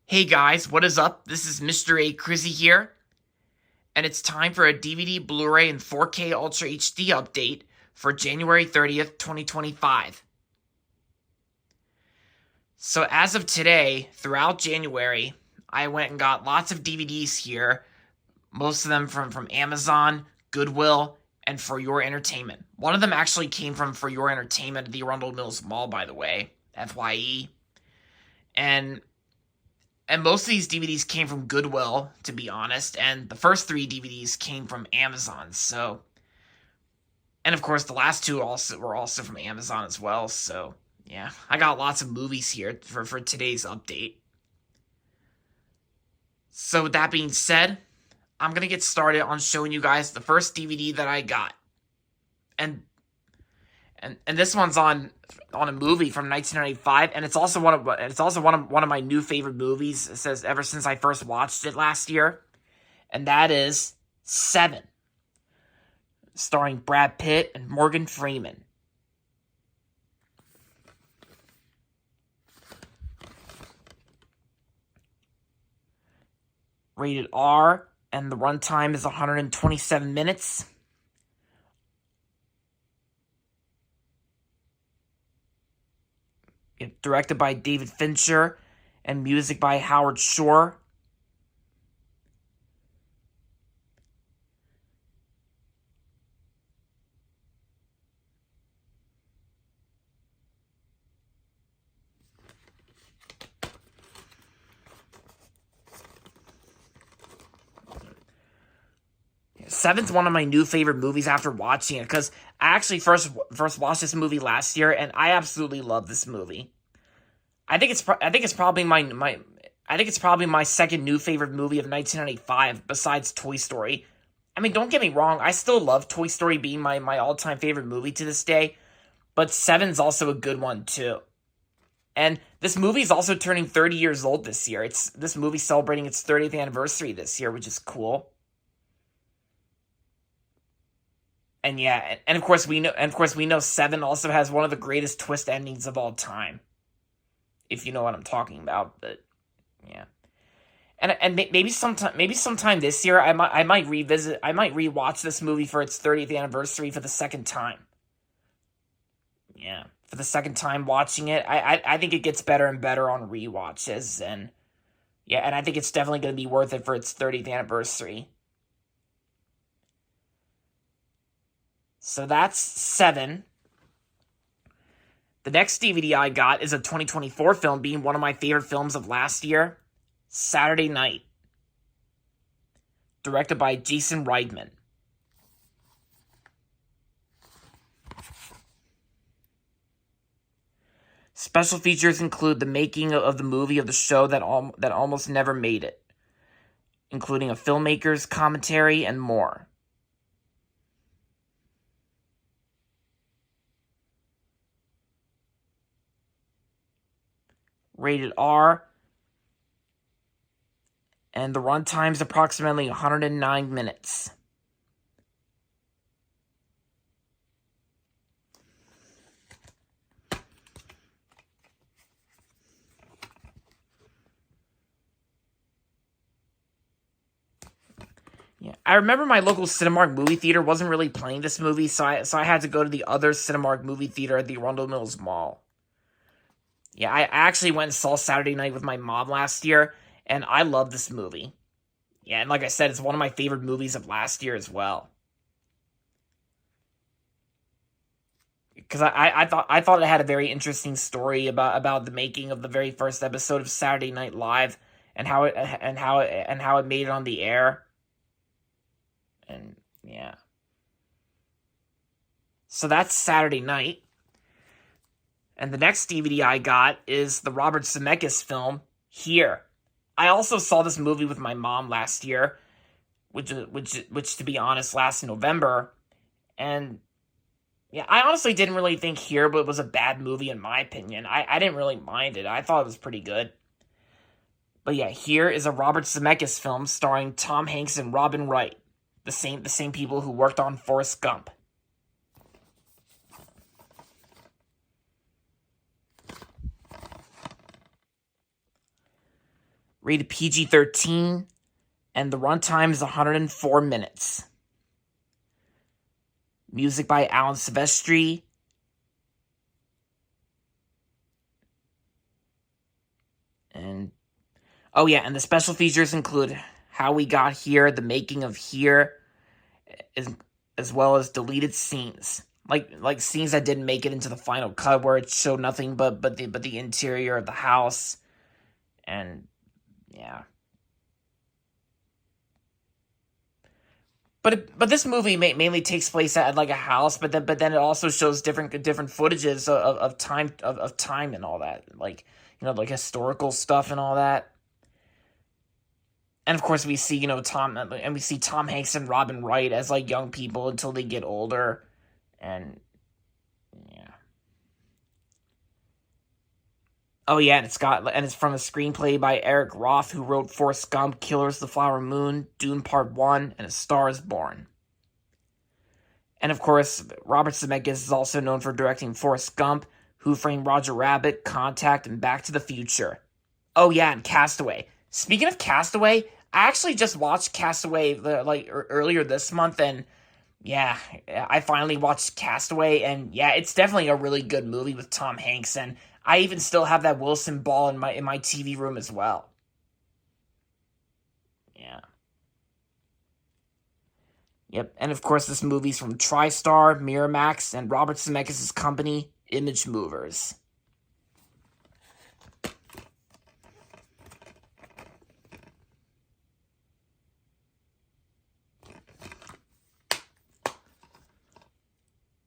Hey guys, what is up? This is Mr. A. Crizzy here, and it's time for a DVD, Blu-ray, and 4K Ultra HD update for January 30th, 2025. So as of today, throughout January, I went and got lots of DVDs here, most of them from Amazon, Goodwill, and For Your Entertainment. One of them actually came from For Your Entertainment at the Arundel Mills Mall, by the way, FYE. And most of these DVDs came from Goodwill, to be honest, and the first three DVDs came from Amazon. So, and of course, the last two were also from Amazon as well. So, yeah, I got lots of movies here for today's update. So, with that being said, I'm gonna get started on showing you guys the first DVD that I got, and this one's on a movie from 1995, and it's also one of my new favorite movies. It says ever since I first watched it last year, and that is Seven, starring Brad Pitt and Morgan Freeman. Rated R, and the runtime is 127 minutes. Directed by David Fincher, and music by Howard Shore. Seven's one of my new favorite movies after watching it, because I actually first watched this movie last year, and I absolutely love this movie. I think it's probably my second new favorite movie of 1995 besides Toy Story. I mean, don't get me wrong, I still love Toy Story being my all-time favorite movie to this day, but Seven's also a good one too. And this movie is also turning 30 years old this year. This movie celebrating its 30th anniversary this year, which is cool. And yeah, and of course we know Seven also has one of the greatest twist endings of all time, if you know what I'm talking about. But yeah, and maybe sometime this year I might rewatch this movie for its 30th anniversary for the second time. Yeah, for the second time watching it, I think it gets better and better on rewatches, and yeah, and I think it's definitely going to be worth it for its 30th anniversary. So that's Seven. The next DVD I got is a 2024 film, being one of my favorite films of last year, Saturday Night, directed by Jason Reitman. Special features include the making of the movie of the show that almost never made it, including a filmmaker's commentary and more. Rated R, and the runtime is approximately 109 minutes. Yeah, I remember my local Cinemark movie theater wasn't really playing this movie, so I had to go to the other Cinemark movie theater at the Arundel Mills Mall. Yeah, I actually went and saw Saturday Night with my mom last year, and I love this movie. Yeah, and like I said, it's one of my favorite movies of last year as well. Because I thought it had a very interesting story about the making of the very first episode of Saturday Night Live, and how it made it on the air. And yeah. So that's Saturday Night. And the next DVD I got is the Robert Zemeckis film, Here. I also saw this movie with my mom last year, which to be honest, last November. And yeah, I honestly didn't really think Here but was a bad movie in my opinion. I didn't really mind it. I thought it was pretty good. But yeah, Here is a Robert Zemeckis film starring Tom Hanks and Robin Wright, the same people who worked on Forrest Gump. rated PG-13, and the runtime is 104 minutes. Music by Alan Silvestri. And and the special features include How We Got Here, the making of Here, as well as deleted scenes. Like scenes that didn't make it into the final cut, where it showed nothing but the interior of the house. And yeah. But this movie mainly takes place at like a house, but then it also shows different footages of time and all that, like like historical stuff and all that. And of course we see Tom Hanks and Robin Wright as like young people until they get older, and yeah. Oh yeah, and it's from a screenplay by Eric Roth, who wrote Forrest Gump, Killers of the Flower Moon, Dune Part 1, and A Star is Born. And of course, Robert Zemeckis is also known for directing Forrest Gump, Who Framed Roger Rabbit, Contact, and Back to the Future. Oh yeah, and Castaway. Speaking of Castaway, I actually just watched Castaway earlier this month, and yeah, I finally watched Castaway, and yeah, it's definitely a really good movie with Tom Hanks, and I even still have that Wilson ball in my TV room as well. Yeah. Yep, and of course this movie's from TriStar, Miramax, and Robert Zemeckis' company, Image Movers.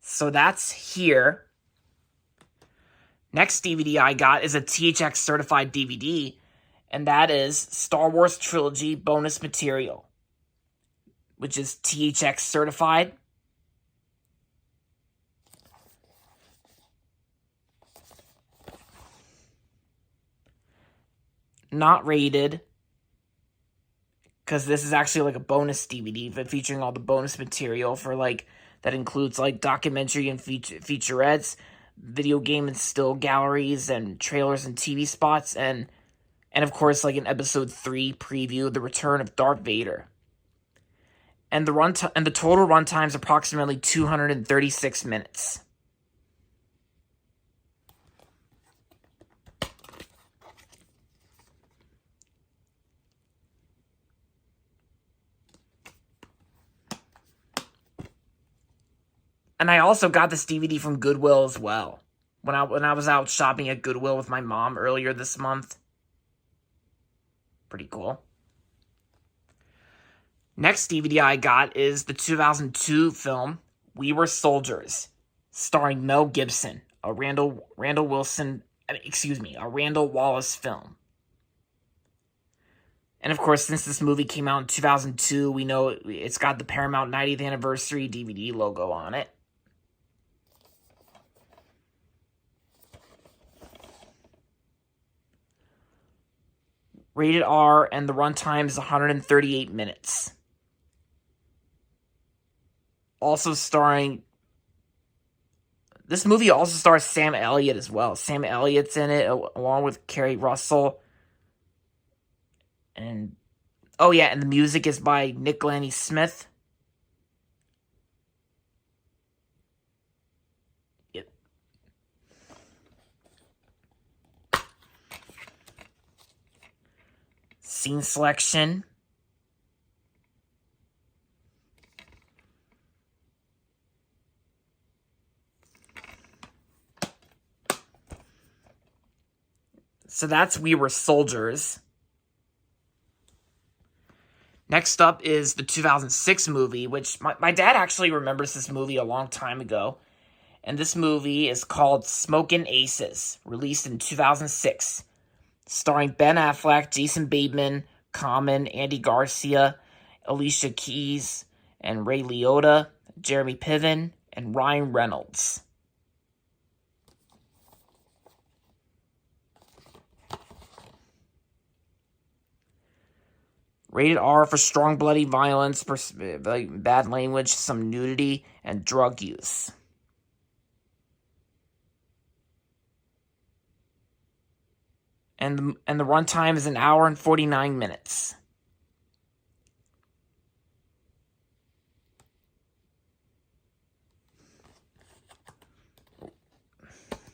So that's here. Next DVD I got is a THX certified DVD, and that is Star Wars Trilogy bonus material, which is THX certified. Not rated, because this is actually like a bonus DVD featuring all the bonus material for like that includes like documentary and featurettes, video game and still galleries, and trailers and TV spots, and of course like an episode 3 preview, The Return of Darth Vader. And the total runtime is approximately 236 minutes. And I also got this DVD from Goodwill as well, when I was out shopping at Goodwill with my mom earlier this month. Pretty cool. Next DVD I got is the 2002 film We Were Soldiers, starring Mel Gibson, a Randall Wallace film. And of course, since this movie came out in 2002, we know it's got the Paramount 90th Anniversary DVD logo on it. Rated R, and the runtime is 138 minutes. Also starring... This movie also stars Sam Elliott as well. Sam Elliott's in it, along with Kerry Russell. And... oh yeah, and the music is by Nick Lanny Smith. Yep. Scene selection. So that's We Were Soldiers. Next up is the 2006 movie, which my dad actually remembers this movie a long time ago. And this movie is called Smokin Aces, released in 2006. Starring Ben Affleck, Jason Bateman, Common, Andy Garcia, Alicia Keys, and Ray Liotta, Jeremy Piven, and Ryan Reynolds. Rated R for strong bloody violence, bad language, some nudity, and drug use. and the runtime is 1 hour and 49 minutes.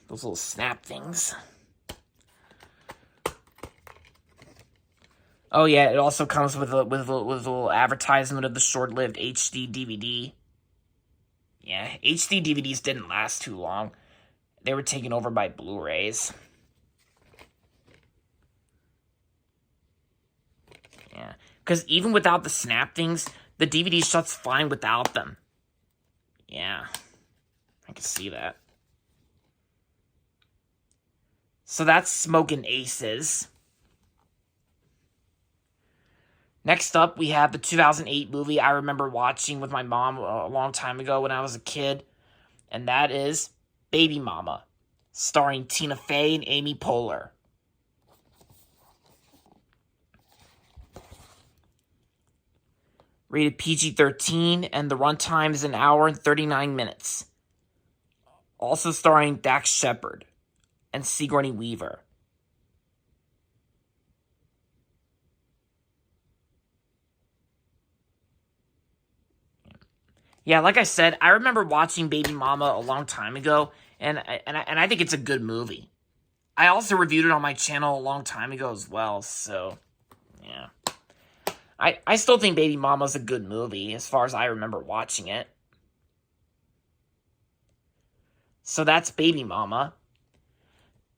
Those little snap things. Oh yeah, it also comes with a little advertisement of the short-lived HD DVD. Yeah, HD DVDs didn't last too long. They were taken over by Blu-rays. Yeah, because even without the snap things, the DVD shuts fine without them. Yeah, I can see that. So that's Smokin Aces. Next up, we have the 2008 movie I remember watching with my mom a long time ago when I was a kid, and that is Baby Mama, starring Tina Fey and Amy Poehler. Rated PG-13, and the runtime is 1 hour and 39 minutes. Also starring Dax Shepard and Sigourney Weaver. Yeah, like I said, I remember watching Baby Mama a long time ago, and I think it's a good movie. I also reviewed it on my channel a long time ago as well, so yeah. I still think Baby Mama's a good movie as far as I remember watching it. So that's Baby Mama.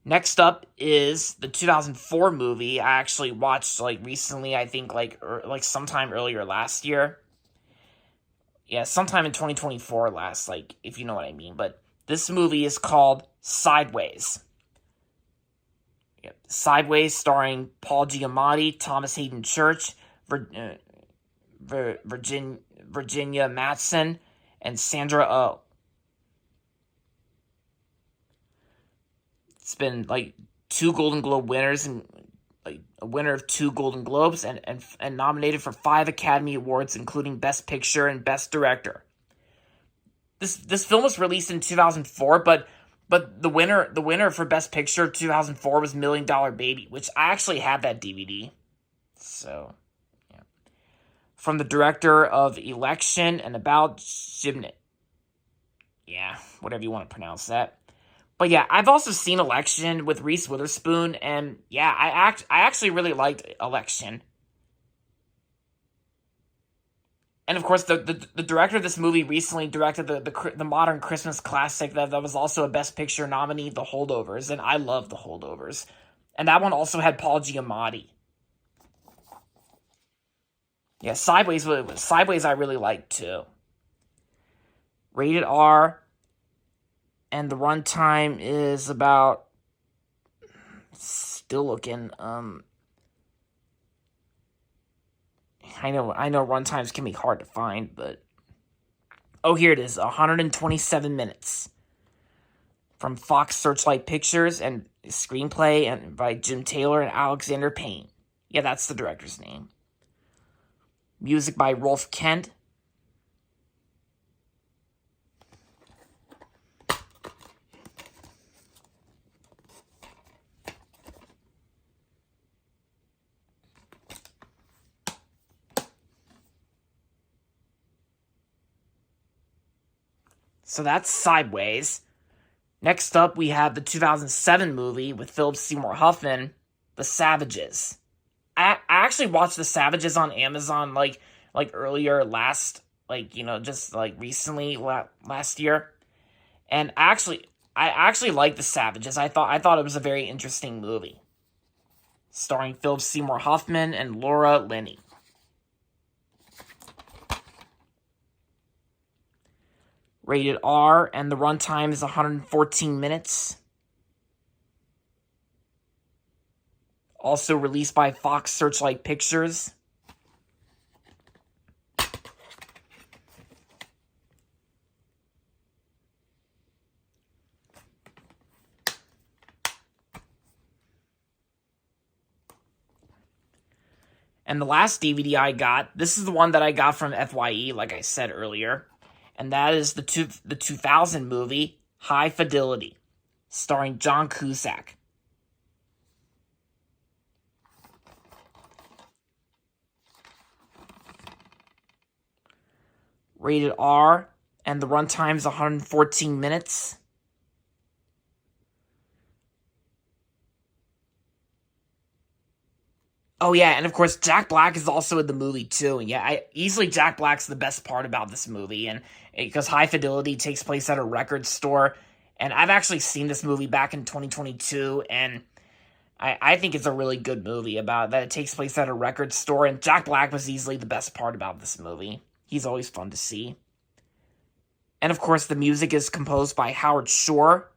Next up is the 2004 movie I actually watched recently, I think like sometime earlier last year. Yeah, sometime in 2024 if you know what I mean. But this movie is called Sideways. Yep. Sideways, starring Paul Giamatti, Thomas Hayden Church, Virginia Madsen, and Sandra Oh. It's been 2 Golden Globe winners and a winner of 2 Golden Globes and nominated for 5 Academy Awards, including Best Picture and Best Director. This film was released in 2004, but the winner for Best Picture 2004 was $1 Million Baby, which I actually have that DVD. So, yeah. From the director of Election and About Gymnast. Yeah, whatever you want to pronounce that. But yeah, I've also seen Election with Reese Witherspoon, and yeah, I actually really liked Election. And of course, the director of this movie recently directed the modern Christmas classic that was also a Best Picture nominee, The Holdovers, and I love The Holdovers. And that one also had Paul Giamatti. Yeah, Sideways I really liked too. Rated R. And the runtime is about, still looking, I know runtimes can be hard to find, but, oh, here it is, 127 minutes. From Fox Searchlight Pictures, and screenplay by Jim Taylor and Alexander Payne. Yeah, that's the director's name. Music by Rolf Kent. So that's Sideways. Next up, we have the 2007 movie with Philip Seymour Hoffman, The Savages. I actually watched The Savages on Amazon earlier last, just recently last year. And I actually liked The Savages. I thought it was a very interesting movie. Starring Philip Seymour Hoffman and Laura Linney. Rated R, and the runtime is 114 minutes. Also released by Fox Searchlight Pictures. And the last DVD I got, this is the one that I got from FYE, like I said earlier. And that is the 2000 movie, High Fidelity, starring John Cusack. Rated R, and the runtime is 114 minutes. Oh yeah, and of course Jack Black is also in the movie too. And yeah, easily Jack Black's the best part about this movie, and because High Fidelity takes place at a record store, and I've actually seen this movie back in 2022, and I think it's a really good movie about that. It takes place at a record store, and Jack Black was easily the best part about this movie. He's always fun to see. And of course, the music is composed by Howard Shore.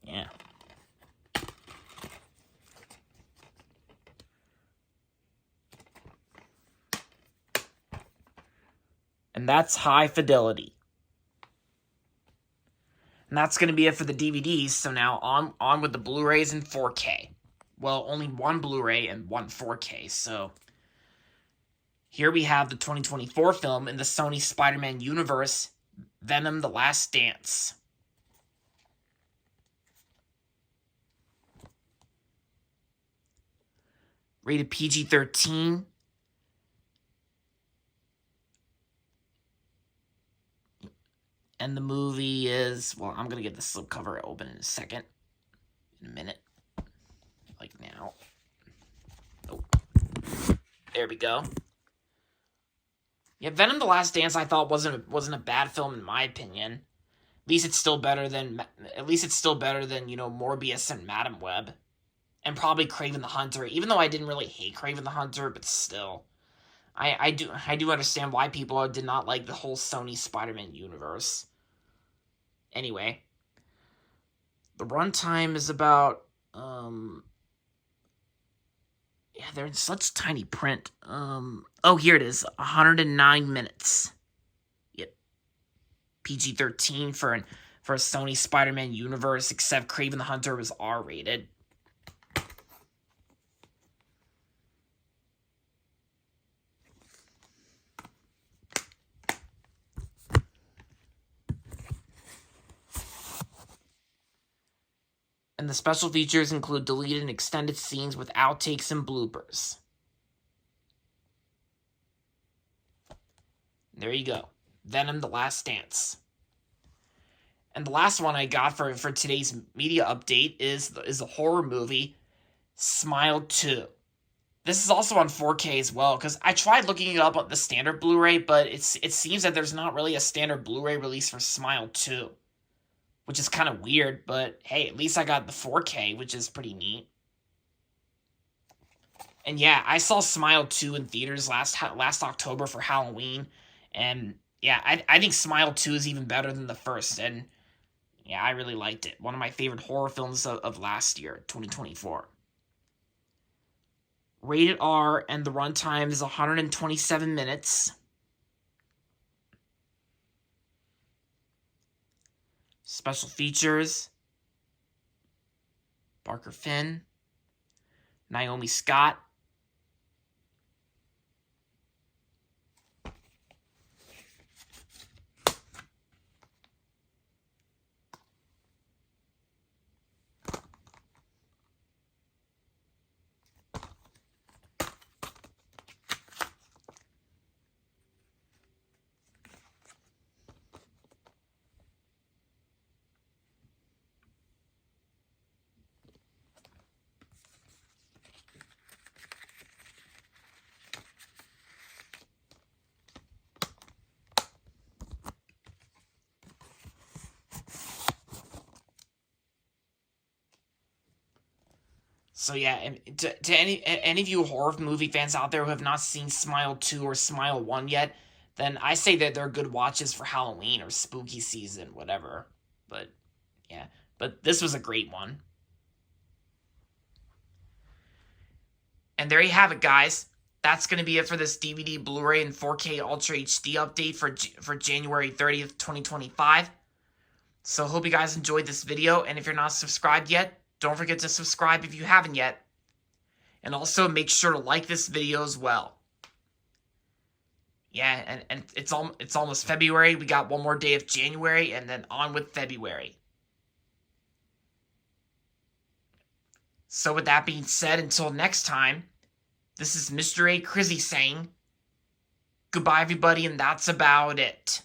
Yeah. And that's High Fidelity. And that's going to be it for the DVDs. So now on with the Blu-rays and 4K. Well, only one Blu-ray and one 4K. So here we have the 2024 film in the Sony Spider-Man universe, Venom: The Last Dance. Rated PG-13. And the movie is, well, I'm going to get the slipcover open in a second. In a minute. Like now. Oh. There we go. Yeah, Venom: The Last Dance I thought wasn't a bad film in my opinion. At least it's still better than Morbius and Madam Web. And probably Kraven the Hunter, even though I didn't really hate Kraven the Hunter, but still. I do understand why people did not like the whole Sony Spider-Man universe. Anyway, the runtime is about yeah, they're in such tiny print. Oh, here it is, 109 minutes. Yep, PG-13 for a Sony Spider-Man universe, except Kraven the Hunter was R-rated. And the special features include deleted and extended scenes with outtakes and bloopers. There you go. Venom: The Last Dance. And the last one I got for today's media update is a horror movie, Smile 2. This is also on 4K as well, because I tried looking it up on the standard Blu-ray, but it seems that there's not really a standard Blu-ray release for Smile 2. Which is kind of weird, but hey, at least I got the 4K, which is pretty neat. And yeah, I saw Smile 2 in theaters last October for Halloween, and yeah, I think Smile 2 is even better than the first, and yeah, I really liked it. One of my favorite horror films of last year, 2024. Rated R, and the runtime is 127 minutes. Special features: Barker Finn, Naomi Scott, So yeah, and to any of you horror movie fans out there who have not seen Smile 2 or Smile 1 yet, then I say that they're good watches for Halloween or spooky season, whatever. But yeah, but this was a great one. And there you have it, guys. That's going to be it for this DVD, Blu-ray, and 4K Ultra HD update for January 30th, 2025. So hope you guys enjoyed this video, and if you're not subscribed yet, don't forget to subscribe if you haven't yet. And also make sure to like this video as well. Yeah, and it's almost February. We got one more day of January, and then on with February. So with that being said, until next time, this is Mr. A. Crizzy saying, Goodbye, everybody, and that's about it.